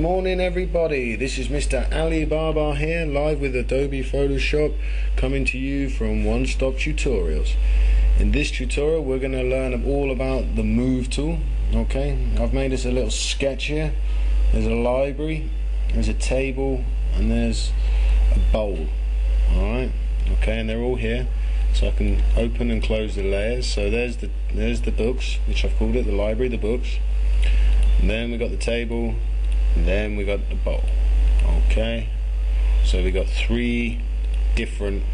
morning everybody, this is Mr. Ali Baba here, live with Adobe Photoshop, coming to you from One Stop Tutorials. In this tutorial we're going to learn all about the Move tool. Okay, I've made us a little sketch here. There's a library, there's a table, and there's a bowl. Alright, okay, and they're all here. So I can open and close the layers. So there's the books, which I've called it the library, the books. And then we got the table, and then we got the bowl. Okay, so we got three different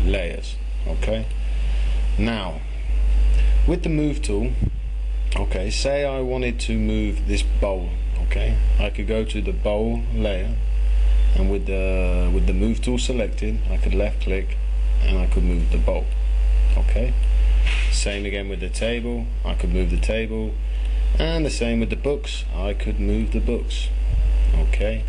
layers. Okay, now with the Move tool, okay, say I wanted to move this bowl. Okay, I could go to the bowl layer, and with the Move tool selected, I could left click and I could move the bowl. Okay, same again with the table, I could move the table, and the same with the books, I could move the books. Okay,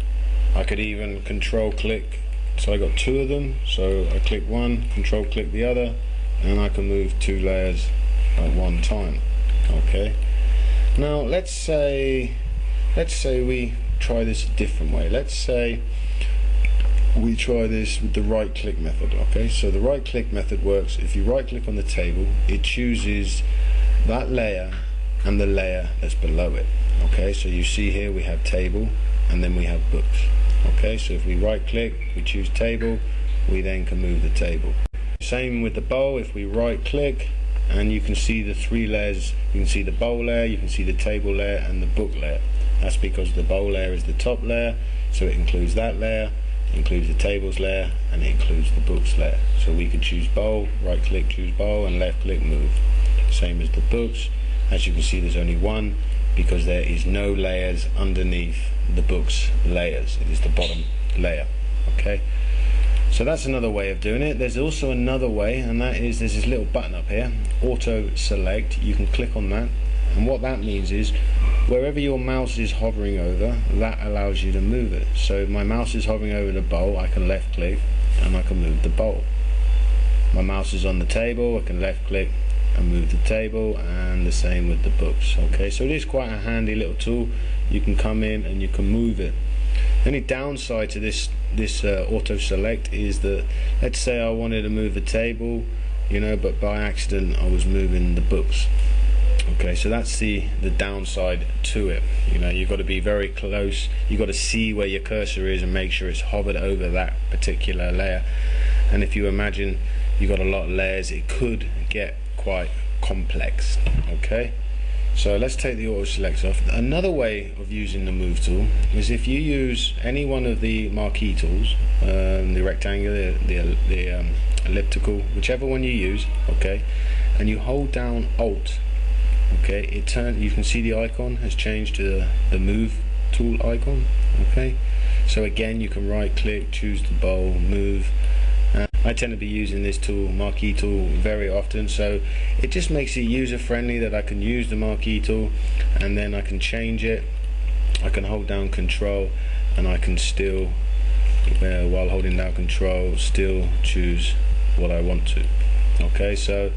I could even control click, so I got two of them, so I click one, control click the other, and I can move two layers at one time. Okay, now let's say we try this a different way. Let's say we try this with the right click method. Okay, so the right click method works. If you right click on the table, it chooses that layer and the layer that's below it. Okay, so you see here we have table and then we have books. Okay, so if we right click, we choose table, we then can move the table. Same with the bowl. If we right click, and you can see the three layers, you can see the bowl layer, you can see the table layer, and the book layer. That's because the bowl layer is the top layer, so it includes that layer, includes the tables layer, and it includes the books layer. So we could choose bowl, right click, choose bowl, and left click move. Same as the books. As you can see, there's only one because there is no layers underneath the books layers. It is the bottom layer. Okay, so that's another way of doing it. There's also another way, and that is there's this little button up here, auto select. You can click on that, and what that means is wherever your mouse is hovering over, that allows you to move it. So if my mouse is hovering over the bowl, I can left click and I can move the bowl. My mouse is on the table, I can left click and move the table, and the same with the books. Okay, so it is quite a handy little tool. You can come in and you can move it. The only downside to this auto select is that, let's say I wanted to move the table, you know, but by accident I was moving the books. Okay, so that's the downside to it. You know, you've got to be very close, you've got to see where your cursor is and make sure it's hovered over that particular layer. And if you imagine you've got a lot of layers, it could get quite complex. Okay, so let's take the auto select off. Another way of using the Move tool is if you use any one of the marquee tools, the rectangular, the elliptical, whichever one you use, okay, and you hold down Alt. Okay, it turns, you can see the icon has changed to the Move tool icon. Okay, so again you can right click, choose the bowl, move. I tend to be using this tool, marquee tool, very often, so it just makes it user friendly that I can use the marquee tool and then I can change it. I can hold down control and I can still, while holding down control, still choose what I want to. Okay, so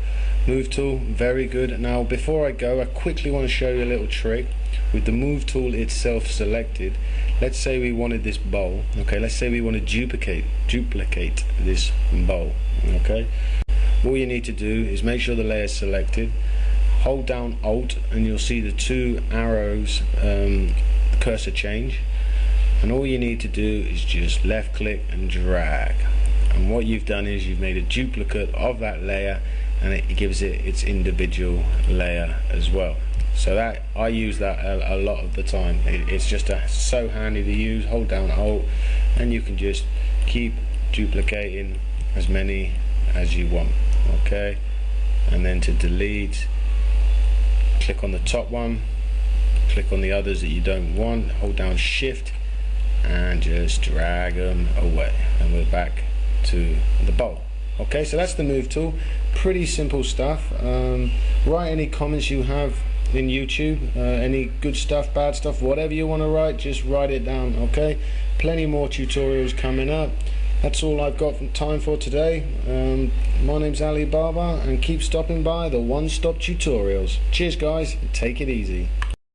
Move tool, very good. Now before I go, I quickly want to show you a little trick. With the Move tool itself selected, let's say we wanted this bowl. Okay, let's say we want to duplicate this bowl. Okay, all you need to do is make sure the layer is selected, hold down Alt, and you'll see the two arrows, cursor change, and all you need to do is just left click and drag, and what you've done is you've made a duplicate of that layer, and it gives it its individual layer as well. So that I use that a lot of the time. It's just so handy to use. Hold down Alt and you can just keep duplicating as many as you want. Okay, and then to delete, click on the top one, click on the others that you don't want, hold down Shift and just drag them away, and we're back to the bowl. Okay, so that's the Move tool. Pretty simple stuff. Write any comments you have in YouTube, any good stuff, bad stuff, whatever you want to write, just write it down. Okay, plenty more tutorials coming up. That's all I've got time for today. My name's Ali Baba, and keep stopping by the One Stop Tutorials. Cheers guys, take it easy.